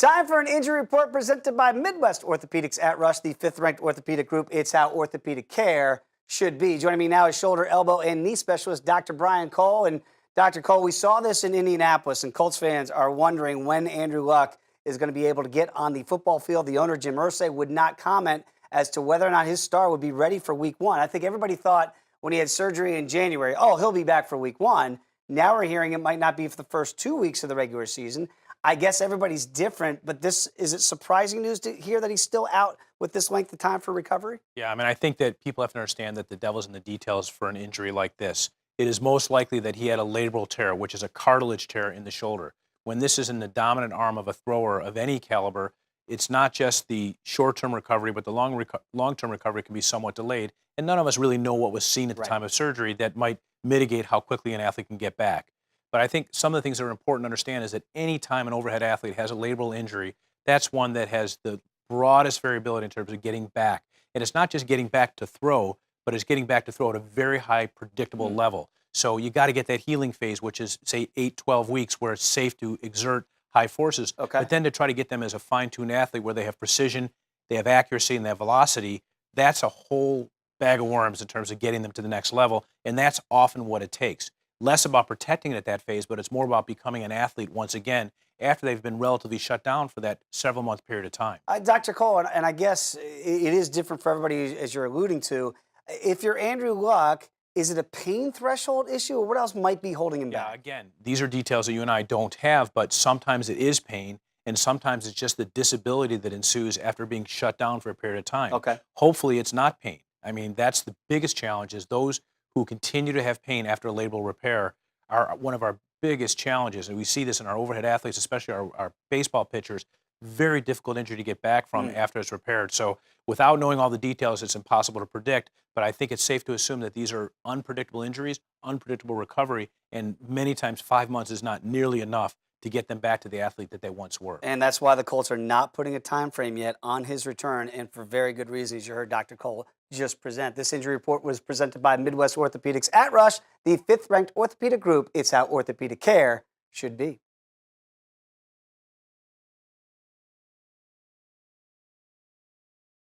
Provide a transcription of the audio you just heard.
Time for an injury report presented by Midwest Orthopaedics at Rush, the fifth-ranked orthopedic group. It's how orthopedic care should be. Joining me now is shoulder, elbow, and knee specialist Dr. Brian Cole. And Dr. Cole, we saw this in Indianapolis, and Colts fans are wondering when Andrew Luck is going to be able to get on the football field. The owner, Jim Irsay, would not comment as to whether or not his star would be ready for Week 1. I think everybody thought when he had surgery in January, oh, he'll be back for Week 1. Now we're hearing it might not be for the first 2 weeks of the regular season. I guess everybody's different, but is it surprising news to hear that he's still out with this length of time for recovery? Yeah, I mean, I think that people have to understand that the devil's in the details for an injury like this. It is most likely that he had a labral tear, which is a cartilage tear in the shoulder. When this is in the dominant arm of a thrower of any caliber, it's not just the short-term recovery, but the long-term recovery can be somewhat delayed. And none of us really know what was seen at the time of surgery that might mitigate how quickly an athlete can get back. But I think some of the things that are important to understand is that any time an overhead athlete has a labral injury, that's one that has the broadest variability in terms of getting back. And it's not just getting back to throw, but it's getting back to throw at a very high predictable level. So you got to get that healing phase, which is, say, 8-12 weeks, where it's safe to exert high forces. But then to try to get them as a fine-tuned athlete where they have precision, they have accuracy, and they have velocity, that's a whole bag of worms in terms of getting them to the next level. And that's often what it takes. Less about protecting it at that phase, but it's more about becoming an athlete once again after they've been relatively shut down for that several-month period of time. Dr. Cole, and I guess it is different for everybody, as you're alluding to. If you're Andrew Luck, is it a pain threshold issue, or what else might be holding him back? Yeah, again, these are details that you and I don't have, but sometimes it is pain, and sometimes it's just the disability that ensues after being shut down for a period of time. Hopefully it's not pain. I mean, that's the biggest challenge, is those who continue to have pain after a labral repair are one of our biggest challenges. And we see this in our overhead athletes, especially our baseball pitchers. Very difficult injury to get back from after it's repaired. So without knowing all the details, it's impossible to predict. But I think it's safe to assume that these are unpredictable injuries, unpredictable recovery, and many times 5 months is not nearly enough to get them back to the athlete that they once were. And that's why the Colts are not putting a time frame yet on his return, and for very good reasons. You heard Dr. Cole just present. This injury report was presented by Midwest Orthopaedics at Rush, the fifth-ranked orthopedic group. It's how orthopedic care should be.